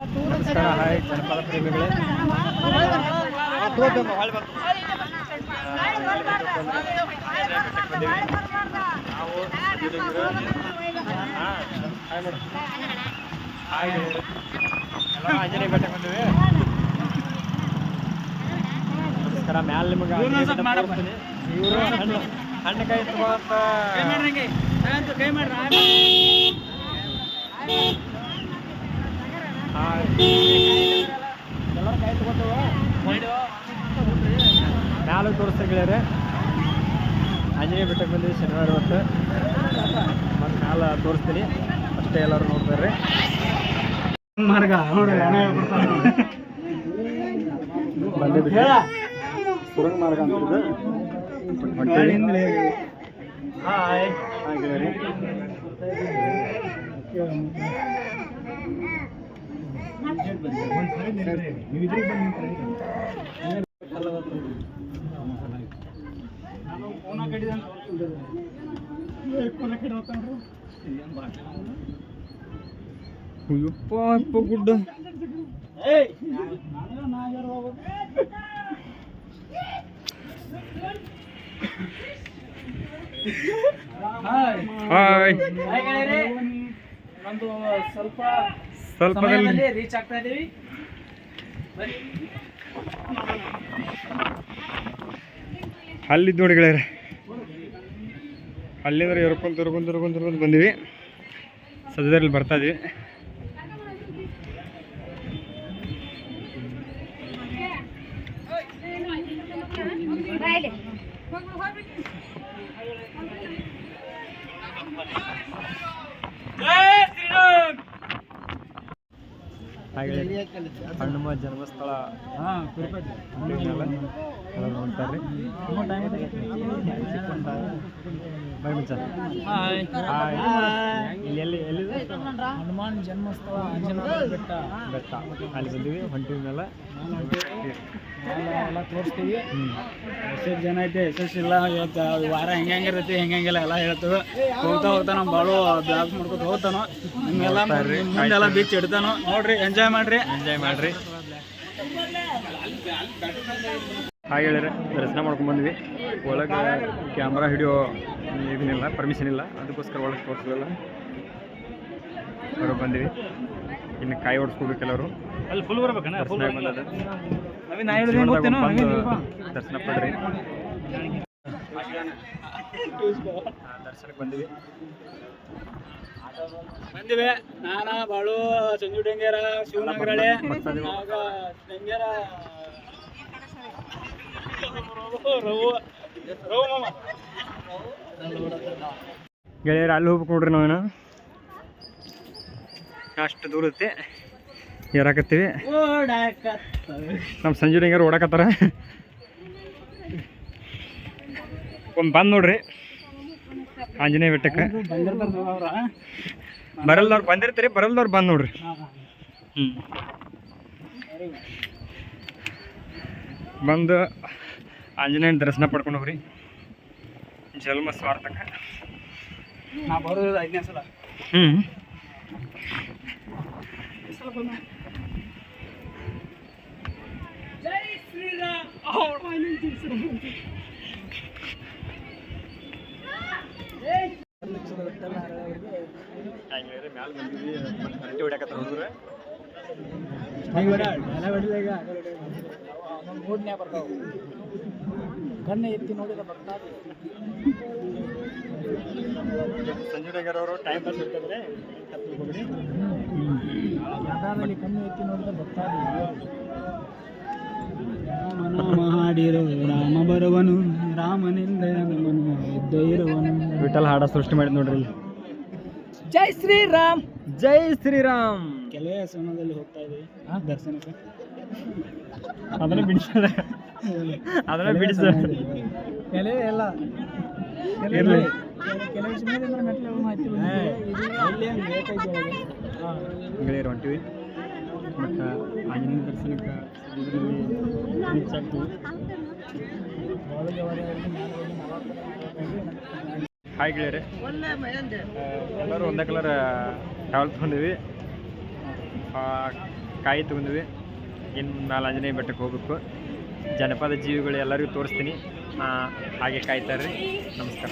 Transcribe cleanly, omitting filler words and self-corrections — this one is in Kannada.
ನಮಸ್ಕಾರ, ಹಾಯ್ ಜನಪದ ಪ್ರೇಮಿಗಳೇ. ಆಂಜನೇಯ ಬೆಟ್ಟಕ್ಕೆ ಬಂದಿವಿ. ನಮಸ್ಕಾರ. ಮ್ಯಾಲ ನಿಮಗೆ ಇವರು ಹಣ್ಣುಕಾಯಿ ತಗೋಂತ ಕೈ ಮಾಡ್ರಿ. ಎಲ್ಲರೂ ಕಾಯಿ ತಗೋತೇವ. ಮ್ಯಾಲ ತೋರಿಸ್ತಾ ಗೆಳೆಯರೆ. ಆಂಜನೇಯ ಬೆಟ್ಟಕ್ಕೆ ಬಂದಿವಿ ಶನಿವಾರ ಹೊತ್ತು. ಮತ್ತು ಮ್ಯಾಲ ತೋರಿಸ್ತೀನಿ, ಅಷ್ಟೇ ಎಲ್ಲರೂ ನೋಡ್ತಾರೆ. ಮಾರ್ಗ ಸುರಂಗ ಮಾರ್ಗ ಅಂತ ಹಾಯ್ ಗೆಳೆಯರಿ. ಅಯ್ಯಪ್ಪ ಗುಡ್ಡ. ಹಾಯ್. ಒಂದು ಸ್ವಲ್ಪ ರೀಚ್ ಆಗ್ತಾ ಇದೀವಿ. ಅಲ್ಲಿದ್ದು ನೋಡಿ ಗೆಳೆಯರೆ, ಅಲ್ಲಿಂದ್ರೆ ಎರ್ಕೊಂಡು ಬಂದಿವಿ. ಸದ್ಯದಲ್ಲಿ ಬರ್ತಾ ಇದೀವಿ. ಹಾಗೆ ಹನುಮ ಜನ್ಮಸ್ಥಳ ನೋಡ್ತಾರೆ. ಹನುಮಾನ್ ಜನ್ಮಸ್ಥಳ ಆಂಜನೇಯ ಬೆಟ್ಟ ಅಲ್ಲಿ ಬಂದಿವಿ. ಹೊಂಟಿವಿ ಮೇಲೆ ಎಲ್ಲ ತೋರಿಸ್ತೀವಿ. ಎಷ್ಟೆಷ್ಟು ಜನ ಐತೆ ಎಷ್ಟೆಷ್ಟು ಇಲ್ಲ, ಇವತ್ತು ವಾರ ಹೆಂಗಿರ್ತೈತಿ ಹೆಂಗೆಲ್ಲ ಎಲ್ಲ ಹೇಳ್ತೇವೆ. ಹೋಗ್ತಾ ನಮ್ಮ ಬಾಳು ಬ್ಲಾಗ್ ಮಾಡ್ಕೊತ ಹೋಗ್ತಾನೋ. ನಿಮ್ಗೆಲ್ಲ ಮುಂದೆಲ್ಲ ಬೀಚ್ ಇಡ್ತಾನೋ. ನೋಡ್ರಿ, ಎಂಜಾಯ್ ಮಾಡ್ರಿ. ಹಾಗೆ ಹೇಳಿದ್ರೆ ದರ್ಶನ ಮಾಡ್ಕೊಂಡು ಬಂದ್ವಿ. ಒಳಗೆ ಕ್ಯಾಮ್ರಾ ಹಿಡಿಯೋ ಇದನ್ನಿಲ್ಲ, ಪರ್ಮಿಷನ್ ಇಲ್ಲ, ಅದಕ್ಕೋಸ್ಕರ ಒಳಗೆ ತೋರಿಸಲಿಲ್ಲ. ಹೊರಗೆ ಬಂದಿವಿ. ಇನ್ನು ಕಾಯಿ ಓಡಿಸ್ಕೊಡ್ಬೇಕು ಕೆಲವರು. ಅಲ್ಲಿ ಫುಲ್ ಬರ್ಬೇಕಣ್ಣ. ದರ್ಶನ ಪಡ್ರಿ. ದರ್ಶನಕ್ಕೆ ಬಂದಿವಿ. ನಾನ ಬಾಳು ಸಂಜು ಡಂಗೇರ ಶಿವನಗರಳೆ ಗೆಳೆಯರು ಅಲ್ಲಿ ಹೋಗ್ಬೇಕು ನೋಡ್ರಿ. ನಾವೇನು ಅಷ್ಟು ದೂರ ಐತಿ ಏರಾಕತ್ತೀವಿ. ನಮ್ಮ ಸಂಜು ಡಂಗೇರು ಓಡಾಕತ್ತಾರ. ಒಂದು ಬಂದು ನೋಡ್ರಿ ಆಂಜನೇಯ ಬೆಟ್ಟಕ್ಕೆ. ಬರಲ್ದವ್ರು ಬಂದಿರ್ತೀರಿ, ಬರಲ್ದವ್ರು ಬಂದು ನೋಡ್ರಿ. ಬಂದು ಆಂಜನೇಯನ ದರ್ಶನ ಪಡ್ಕೊಂಡು ಹೋಗ್ರಿ. ಜನ್ಮ ಸ್ವಾರ್ಥಕ್ಕೆ ನಾ ಬರೋದು 5ನೇ ಸಲ. ಜೈ ಶ್ರೀರಾಮ್. ಮ್ಯಾಲ ಬಂದಿದ್ವಿ. ಗಂಟೆ ಹೊಡ್ಯಾಕತ್ತಾರ ಹುಡುಗರು. ನೋಡ್ನ್ಯಾ ಬರ್ತಾವ. ಕಣ್ಣು ಎತ್ತಿ ನೋಡಿದ ಬರ್ತಾ. ಸಂಜು ಡಂಗೇರ್ ಅವರು ಟೈಮ್ ಪಾಸ್ ಇರ್ತಂದ್ರೆ ಯಾವ್ದಾದಲ್ಲಿ ಕಣ್ಣು ಎತ್ತಿ ನೋಡಿದ ಬರ್ತಾ. ಹಾಡಿರೋ ರಾಮ ಬರುವನು, ರಾಮನಿಂದ ನಮ್ಮನು ಇದ್ದೇ ಇರುವನು. ವಿಠಲ್ ಹಾಡ ಸೃಷ್ಟಿ ಮಾಡಿದ್ ನೋಡ್ರಿ. ಜೈ ಶ್ರೀರಾಮ್, ಜೈ ಶ್ರೀರಾಮ್. ಕೆಲವೇ ಸಮಯದಲ್ಲಿ ಹೋಗ್ತಾ ಇದೀವಿ ದರ್ಶನಕ್ಕೆ. ಅದನ್ನ ಬಿಡಿಸ ಕೆಲವೇ ಎಲ್ಲ ಕೆಲವು ಸಮಯದಿಂದ ಮೆಟ್ಲು ಮಾಹಿತಿ ಗೆಳೆಯರು ಹೊಂಟಿವಿ. ಮತ್ತು ಆಂಜನೇಯ ದರ್ಶನಕ್ಕೆ ರೀಚ್ ಆಗ್ತೀವಿ. ಹಾಯ್ ಗೆಳೆಯರೆ, ಎಲ್ಲರೂ ಒಂದೇ ಕಲರ್ ಟ್ರಾವೆಲ್ ತೊಗೊಂಡಿವಿ. ಕಾಯಿ ತೊಗೊಂಡ್ವಿ. ಇನ್ನು ಮೇಲೆ ಆಂಜನೇಯ ಬೆಟ್ಟಕ್ಕೆ ಹೋಗ್ಬೇಕು. ಜನಪದ ಜೀವಿಗಳು ಎಲ್ಲರಿಗೂ ತೋರಿಸ್ತೀನಿ, ಹಾಗೆ ಕಾಯ್ತಾರ್ರಿ. ನಮಸ್ಕಾರ.